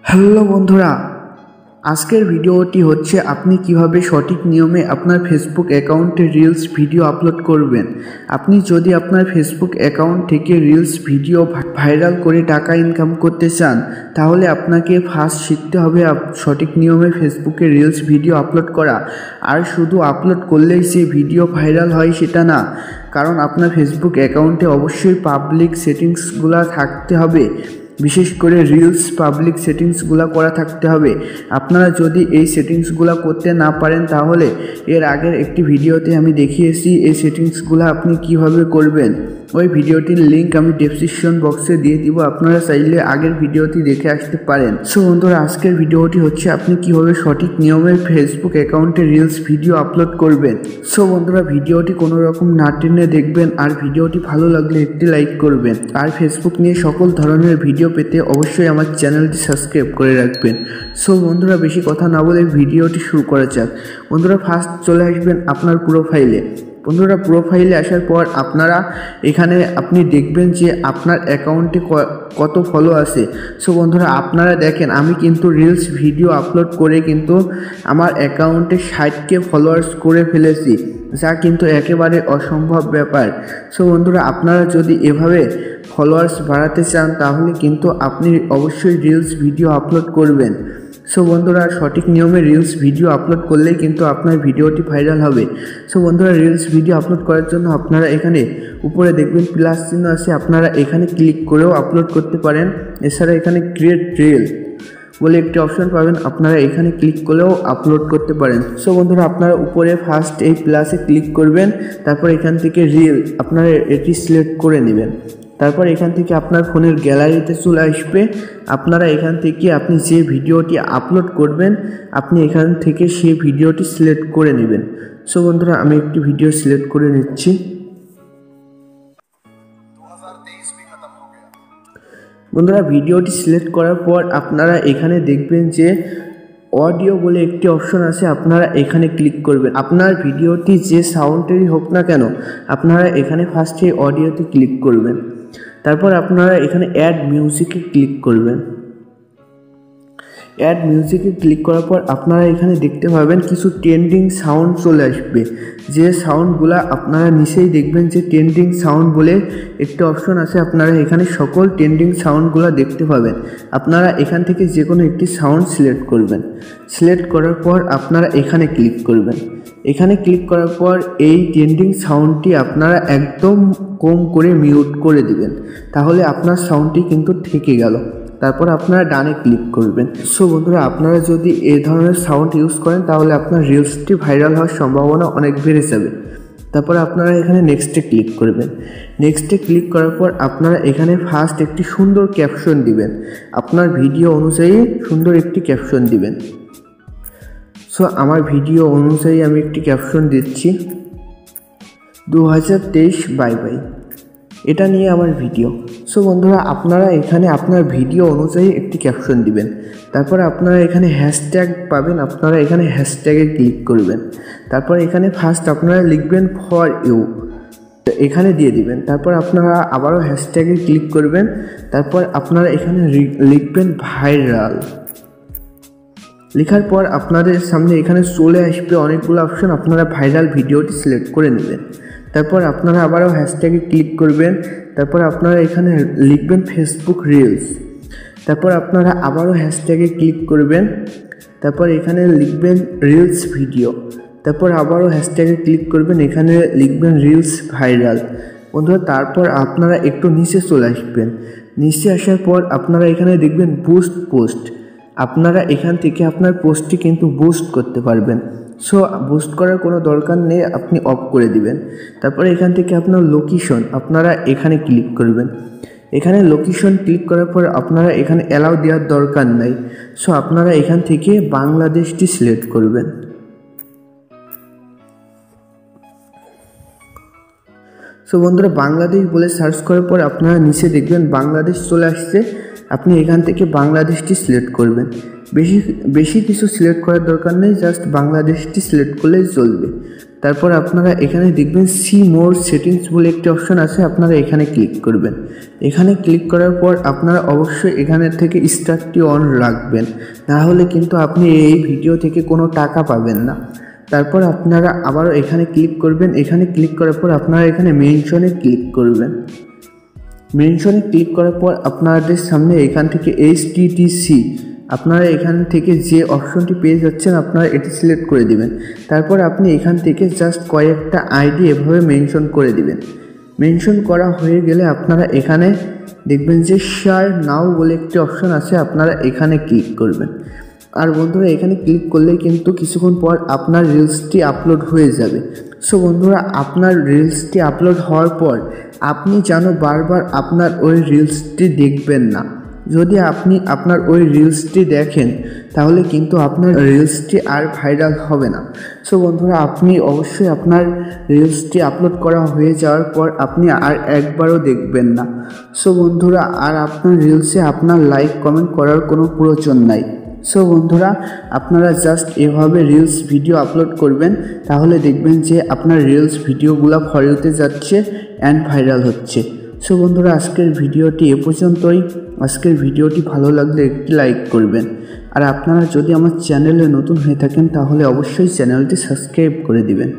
Hello বন্ধুরা, আজকের ভিডিওটি হচ্ছে আপনি কিভাবে সঠিক নিয়মে আপনার ফেসবুক অ্যাকাউন্টে রিলস ভিডিও আপলোড করবেন। আপনি যদি আপনার ফেসবুক অ্যাকাউন্ট থেকে রিলস ভিডিও ভাইরাল করে টাকা ইনকাম করতে চান, তাহলে আপনাকে ফার্স্ট শিখতে হবে সঠিক নিয়মে ফেসবুকে রিলস ভিডিও আপলোড করা। আর শুধু আপলোড করলেই যে ভিডিও ভাইরাল হয় সেটা না, কারণ আপনার ফেসবুক অ্যাকাউন্টে অবশ্যই পাবলিক সেটিংসগুলো থাকতে হবে। বিশেষ করে রিলস পাবলিক সেটিংসগুলো করা থাকতে হবে। আপনারা যদি এই সেটিংসগুলো করতে না পারেন, তাহলে এর আগের একটি ভিডিওতে আমি দেখিয়েছি এই সেটিংসগুলো আপনি কিভাবে করবেন। ওই ভিডিওটির লিঙ্ক আমি ডেসক্রিপশন বক্সে দিয়ে দিব, আপনারা চাইলে আগের ভিডিওটি দেখে আসতে পারেন। সো বন্ধুরা, আজকের ভিডিওটি হচ্ছে আপনি কিভাবে সঠিক নিয়মে ফেসবুক অ্যাকাউন্টে রিলস ভিডিও আপলোড করবেন। সো বন্ধুরা, ভিডিওটি কোনো রকম না টেনে দেখবেন, আর ভিডিওটি ভালো লাগলে একটি লাইক করবেন। আর ফেসবুক নিয়ে সকল ধরনের ভিডিও পেতে অবশ্যই আমার চ্যানেলটি সাবস্ক্রাইব করে রাখবেন। সো বন্ধুরা, বেশি কথা না বলে ভিডিওটি শুরু করা যাক। বন্ধুরা, ফার্স্ট চলে আসবেন আপনার প্রোফাইলে। বন্ধুরা, প্রোফাইলে আসার পর এখানে আপনি দেখবেন যে আপনার অ্যাকাউন্টে কত ফলো আছে। সো বন্ধুরা, আপনারা দেখেন আমি কিন্তু রিলস ভিডিও আপলোড করে কিন্তু আমার অ্যাকাউন্টে 60K ফলোয়ার্স করে ফেলেছি, যা কিন্তু একেবারে অসম্ভব ব্যাপার। সো বন্ধুরা, আপনারা যদি এভাবে ফলোয়ার্স বাড়াতে চান, তাহলে কিন্তু আপনি অবশ্যই রিলস ভিডিও আপলোড করবেন। সো বন্ধুরা, সঠিক নিয়মে রিলস ভিডিও আপলোড করলেই কিন্তু আপনার ভিডিওটি ভাইরাল হবে। সো বন্ধুরা, রিলস ভিডিও আপলোড করার জন্য আপনারা এখানে উপরে দেখবেন প্লাস চিহ্ন আছে, আপনারা এখানে ক্লিক করেও আপলোড করতে পারেন। এছাড়া এখানে ক্রিয়েট রিল বলে একটি অপশন পাবেন, আপনারা এখানে ক্লিক করলেও আপলোড করতে পারেন। সো বন্ধুরা, আপনারা উপরে ফার্স্ট এই প্লাসে ক্লিক করবেন, তারপর এখান থেকে রিল আপনারা এটি সিলেক্ট করে নেবেন। তারপর এখান থেকে আপনার ফোনের গ্যালারিতে চলে আসবে। আপনারা এখান থেকে আপনি যে ভিডিওটি আপলোড করবেন, আপনি এখান থেকে সেই ভিডিওটি সিলেক্ট করে নেবেন। সো বন্ধুরা, আমি একটি ভিডিও সিলেক্ট করে নিচ্ছি। বন্ধুরা, ভিডিওটি সিলেক্ট করার পর আপনারা এখানে দেখবেন যে অডিও বলে একটি অপশন আছে, আপনারা এখানে ক্লিক করবেন। আপনার ভিডিওটি যে সাউন্ডেরই হোক না কেন, আপনারা এখানে ফার্স্টে অডিওতে ক্লিক করবেন। তারপর আপনারা এখানে অ্যাড মিউজিকে ক্লিক করবেন। অ্যাড মিউজিকে ক্লিক করার পর আপনারা এখানে দেখতে পাবেন কিছু ট্রেন্ডিং সাউন্ড চলে আসবে। যে সাউন্ডগুলো আপনারা নিচেই দেখবেন যে ট্রেন্ডিং সাউন্ড বলে একটি অপশন আছে, আপনারা এখানে সকল ট্রেন্ডিং সাউন্ডগুলো দেখতে পাবেন। আপনারা এখান থেকে যে কোনো একটি সাউন্ড সিলেক্ট করবেন। সিলেক্ট করার পর আপনারা এখানে ক্লিক করবেন। এখানে ক্লিক করার পর এই ট্রেন্ডিং সাউন্ডটি আপনারা একদম কম করে মিউট করে দিবেন, তাহলে আপনার সাউন্ডটি কিন্তু থেকে গেল। তারপর আপনারা ডানে ক্লিক করবেন। সো বন্ধুরা, আপনারা যদি এই ধরনের সাউন্ড ইউজ করেন, তাহলে আপনার রিলসটি ভাইরাল হওয়ার সম্ভাবনা অনেক বেড়ে যাবে। তারপর আপনারা এখানে নেক্সটে ক্লিক করবেন। নেক্সটে ক্লিক করার পর আপনারা এখানে ফার্স্ট একটি সুন্দর ক্যাপশন দিবেন। আপনার ভিডিও অনুযায়ী সুন্দর একটি ক্যাপশন দিবেন। সো আমার ভিডিও অনুযায়ী আমি একটি ক্যাপশন দিচ্ছি, 2023 বাই বাই, এটা নিয়ে আমার ভিডিও। সো বন্ধুরা, আপনারা এখানে আপনার ভিডিও অনুযায়ী একটি ক্যাপশন দিবেন। তারপর আপনারা এখানে হ্যাশট্যাগ পাবেন, আপনারা এখানে হ্যাশট্যাগে ক্লিক করবেন। তারপর এখানে ফার্স্ট আপনারা লিখবেন ফর ইউ, এখানে দিয়ে দিবেন। তারপর আপনারা আবারও হ্যাশট্যাগে ক্লিক করবেন। তারপর আপনারা এখানে লিখবেন ভাইরাল। লেখার পর আপনাদের সামনে এখানে চলে আসবে অনেকগুলো অপশন, আপনারা ভাইরাল ভিডিওটি সিলেক্ট করে নেবেন। তারপর আপনারা আবারও হ্যাশট্যাগে ক্লিক করবেন। তারপর আপনারা এখানে লিখবেন ফেসবুক রিলস। তারপর আপনারা আবারও হ্যাশট্যাগে ক্লিক করবেন। তারপর এখানে লিখবেন রিলস ভিডিও। তারপর আবারও হ্যাশট্যাগে ক্লিক করবেন, এখানে লিখবেন রিলস ভাইরাল। বন্ধুরা, তারপর আপনারা একটু নিচে চলে আসবেন। নিচে আসার পর আপনারা এখানে দেখবেন বুস্ট পোস্ট। আপনারা এখান থেকে আপনার পোস্টটি কিন্তু বুস্ট করতে পারবেন। সো বুস্ট করার কোনো দরকার নেই, আপনি অফ করে দিবেন। তারপরে এখান থেকে আপনার লোকেশন, আপনারা এখানে ক্লিক করবেন। এখানে লোকেশন ক্লিক করার পর আপনারা এখানে অ্যালাউ দেওয়ার দরকার নাই। সো আপনারা এখান থেকে বাংলাদেশটি সিলেক্ট করবেন। সো বন্ধুরা, বাংলাদেশ বলে সার্চ করার পর আপনারা নিচে দেখবেন বাংলাদেশ চলে আসছে। আপনি এখান থেকে বাংলাদেশটি সিলেক্ট করবেন। বেশি কিছু সিলেক্ট করার দরকার নেই, জাস্ট বাংলাদেশটি সিলেক্ট করলেই চলবে। তারপর আপনারা এখানে দেখবেন সি মোর সেটিংস বলে একটি অপশন আছে, আপনারা এখানে ক্লিক করবেন। এখানে ক্লিক করার পর আপনারা অবশ্যই এখানে থেকে স্টারটি অন রাখবেন, না হলে কিন্তু আপনি এই ভিডিও থেকে কোনো টাকা পাবেন না। তারপর আপনারা আবারও এখানে ক্লিক করবেন। এখানে ক্লিক করার পর আপনারা এখানে মেনশনে ক্লিক করবেন। মেনশনে ক্লিক করার পর আপনাদের সামনে এখান থেকে HTTC আপনারা এখান থেকে যে অপশনটি পেয়ে যাচ্ছেন আপনারা এটি সিলেক্ট করে দিবেন। তারপর আপনি এখান থেকে জাস্ট কয়েকটা আইডি এভাবে মেনশন করে দিবেন। মেনশন করা হয়ে গেলে আপনারা এখানে দেখবেন যে শেয়ার নাও বলে একটি অপশন আছে, আপনারা এখানে ক্লিক করবেন। আর বন্ধুরা এখানে ক্লিক করলেই কিন্তু কিছুক্ষণ পর আপনার রিলসটি আপলোড হয়ে যাবে। সো বন্ধুরা আপনার রিলসটি আপলোড হওয়ার পর আপনি যেন বারবার আপনার ওই রিলসটি দেখবেন না। যদি আপনি আপনার ওই রিলসটি দেখেন তাহলে কিন্তু আপনার রিলসটি আর ভাইরাল হবে না। সো বন্ধুরা আপনি অবশ্যই আপনার রিলসটি আপলোড করা হয়ে যাওয়ার পর আপনি আর একবারও দেখবেন না। সো বন্ধুরা আর আপনার রিলসে আপনার লাইক কমেন্ট করার কোনো প্রয়োজন নাই। সো বন্ধুরা আপনারা জাস্ট এভাবে রিলস ভিডিও আপলোড করবেন, তাহলে দেখবেন যে আপনার রিলস ভিডিওগুলো ফর ইউতে যাচ্ছে অ্যান্ড ভাইরাল হচ্ছে। সো বন্ধুরা আজকের ভিডিওটি এ পর্যন্তই। আজকের ভিডিওটি ভালো লাগলে একটি লাইক করবেন, আর আপনারা যদি আমার চ্যানেলে নতুন হয়ে থাকেন তাহলে অবশ্যই চ্যানেলটি সাবস্ক্রাইব করে দিবেন।